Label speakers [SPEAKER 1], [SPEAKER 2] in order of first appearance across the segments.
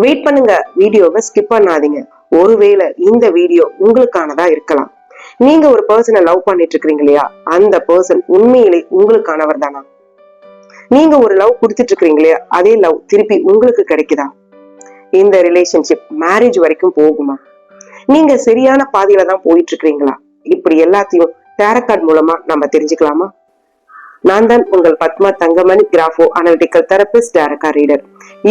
[SPEAKER 1] Wait பண்ணுங்க, வீடியோவை skip பண்ணாதீங்க. ஒருவேளை இந்த வீடியோ உங்களுக்கானதா இருக்கலாம். நீங்க ஒரு பர்சனை லவ் பண்ணிட்டு இருக்கீங்க இல்லையா, அந்த பர்சன் உண்மையிலே உங்களுக்கானவர் தானா? நீங்க ஒரு லவ் கொடுத்துட்டு இருக்கீங்க இல்லையா, அதே லவ் திருப்பி உங்களுக்கு கிடைக்குதா? இந்த ரிலேஷன்ஷிப் மேரேஜ் வரைக்கும் போகுமா? நீங்க சரியான பாதையில தான் போயிட்டு இருக்கிறீங்களா? இப்படி எல்லாத்தையும் டேரட் கார்டு மூலமா நம்ம தெரிஞ்சுக்கலாமா? நான் தான் உங்கள் Padma Thangamani, grapho analytical therapist, tarot card reader.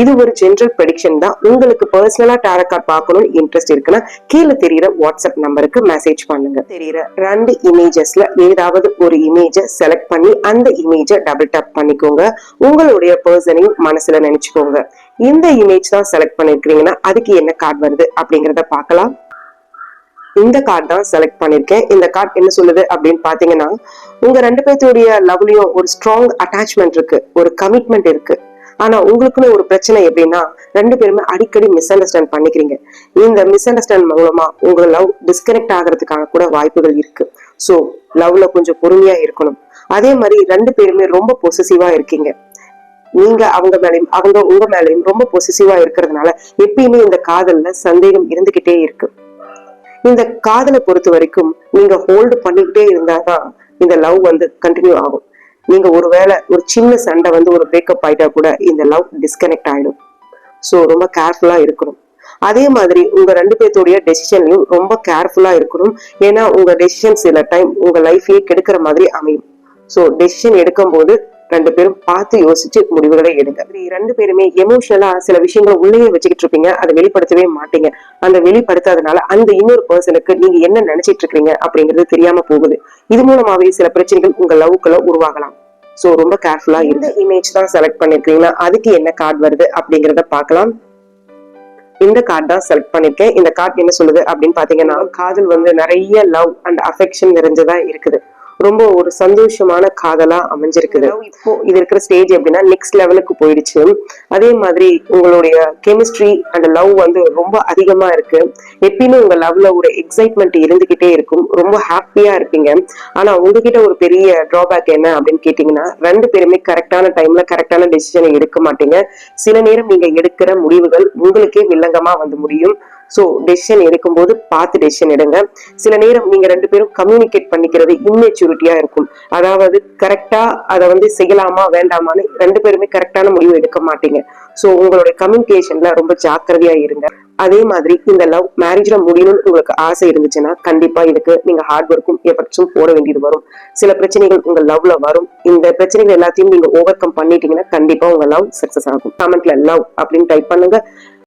[SPEAKER 1] இது ஒரு ஜெனரல் ப்ரெடிக்ஷன் தான். உங்களுக்கு பர்சனலா டேரட் கார்டு பார்க்கணும்னு இன்ட்ரெஸ்ட் இருக்குன்னா கீழே தெரியுற வாட்ஸ்அப் நம்பருக்கு மெசேஜ் பண்ணுங்க. தெரியுற 2 இமேஜஸ்ல ஏதாவது ஒரு இமேஜ செலக்ட் பண்ணி அந்த இமேஜ டபுள் டேப் பண்ணிக்கோங்க. உங்களுடைய பர்சனையும் மனசுல நினைச்சுக்கோங்க. இந்த இமேஜ் தான் செலக்ட் பண்ணிருக்கீங்கன்னா அதுக்கு என்ன கார்டு வருது அப்படிங்கறத பார்க்கலாம். இந்த கார்டு தான் செலக்ட் பண்ணிருக்கேன். இந்த கார்டு என்ன சொல்லுது அப்படின்னு பாத்தீங்கன்னா, உங்க 2 பேர்த்துடைய லவ்லயும் ஒரு ஸ்ட்ராங் அட்டாச்மெண்ட் இருக்கு, ஒரு கமிட்மெண்ட் இருக்கு. ஆனா உங்களுக்குன்னு ஒரு பிரச்சனை எப்படின்னா, 2 பேருமே அடிக்கடி மிஸ் அண்டர்ஸ்டாண்ட் பண்ணிக்கிறீங்க. இந்த மிஸ் அண்டர்ஸ்டாண்ட் மூலமா உங்க லவ் டிஸ்கனெக்ட் ஆகிறதுக்கான கூட வாய்ப்புகள் இருக்கு. சோ லவ்ல கொஞ்சம் பொறுமையா இருக்கணும். அதே மாதிரி 2 பேருமே ரொம்ப பொசசிவா இருக்கீங்க. நீங்க அவங்க மேலையும் அவங்க உங்க மேலையும் ரொம்ப பொசசிவா இருக்கிறதுனால எப்பயுமே இந்த காதல்ல சந்தேகம் இருந்துகிட்டே இருக்கு. இந்த காதலை பொறுத்த வரைக்கும் நீங்க ஹோல்டு பண்ணிக்கிட்டே இருந்தாதான் இந்த லவ் கண்டினியூ ஆகும். நீங்க ஒருவேளை ஒரு சின்ன சண்டை ஒரு பிரேக்கப் ஆயிட்டா கூட இந்த லவ் டிஸ்கனெக்ட் ஆயிடும். சோ ரொம்ப கேர்ஃபுல்லா இருக்கணும். அதே மாதிரி உங்க 2 பேர்த்தோடைய டெசிஷன்லயும் ரொம்ப கேர்ஃபுல்லா இருக்கணும். ஏன்னா உங்க டெசிஷன் சில டைம் உங்க லைஃபையே கெடுக்கிற மாதிரி அமையும். சோ டெசிஷன் எடுக்கும் போது 2 பேரும் பார்த்து யோசிச்சு முடிவுகளை எடுங்க. 2 பேருமே எமோஷனலா சில விஷயங்களை உள்ளே வச்சுக்கிட்டு இருப்பீங்க, அதை வெளிப்படுத்தவே மாட்டீங்க. அந்த வெளிப்படுத்தாதனால அந்த இன்னொரு பர்சனுக்கு நீங்க என்ன நினைச்சிட்டு இருக்கீங்க அப்படிங்கிறது தெரியாம போகுது. இது மூலமாவே சில பிரச்சனைகள் உங்க லவ்க்குள்ள உருவாகலாம். சோ ரொம்ப கேர்ஃபுல்லா இந்த இமேஜ் தான் செலக்ட் பண்ணிருக்கீங்கன்னா அதுக்கு என்ன கார்டு வருது அப்படிங்கறத பார்க்கலாம். இந்த கார்டு தான் செலக்ட் பண்ணிருக்கேன். இந்த கார்டு என்ன சொல்லுது அப்படின்னு பாத்தீங்கன்னா, காதல் நிறைய லவ் அண்ட் அஃபெக்ஷன் நிறைஞ்சதா இருக்குது. ரொம்ப ஒரு சந்தோஷமான காதலா அமைஞ்சிருக்குது. இப்போ இது இருக்கிற ஸ்டேஜ் எப்படின்னா நெக்ஸ்ட் லெவலுக்கு போயிடுச்சு. அதே மாதிரி உங்களுடைய கெமிஸ்ட்ரி அண்ட் லவ் ரொம்ப அதிகமா இருக்கு. எப்பயுமே உங்க லவ்ல ஒரு எக்ஸைட்மெண்ட் இருந்துகிட்டே இருக்கும். ரொம்ப ஹாப்பியா இருப்பீங்க. ஆனா உங்ககிட்ட ஒரு பெரிய டிராபேக் என்ன அப்படின்னு கேட்டீங்கன்னா, 2 பேருமே கரெக்டான டைம்ல கரெக்டான டெசிஷனை எடுக்க மாட்டீங்க. சில நேரம் நீங்க எடுக்கிற முடிவுகள் உங்களுக்கே வில்லங்கமா முடியும். சோ டெசிஷன் எடுக்கும் போது பார்த்து டெசிஷன் எடுங்க. சில நேரம் நீங்க 2 பேரும் கம்யூனிகேட் பண்ணிக்கிறது இம்மெச்சூரிட்டியா இருக்கும். அதாவது கரெக்டா அதை செய்யலாமா வேண்டாமான்னு 2 பேருமே கரெக்டான முடிவு எடுக்க மாட்டீங்க. சோ உங்களுடைய கம்யூனிகேஷன்ல ரொம்ப ஜாக்கிரதையா இருங்க. அதே மாதிரி இந்த லவ் மேரேஜ்ல முடியணும்னு உங்களுக்கு ஆசை இருந்துச்சுன்னா கண்டிப்பா இதுக்கு நீங்க ஹார்ட் ஒர்க்கும் எஃபர்ட்ஸும் போட வேண்டியது வரும். சில பிரச்சனைகள் உங்க லவ்ல வரும். இந்த பிரச்சனைகள் எல்லாத்தையும் நீங்க ஓவர் கம் பண்ணிட்டீங்கன்னா கண்டிப்பா உங்க லவ் சக்சஸ் ஆகும். கமெண்ட்ல லவ் அப்படின்னு டைப் பண்ணுங்க.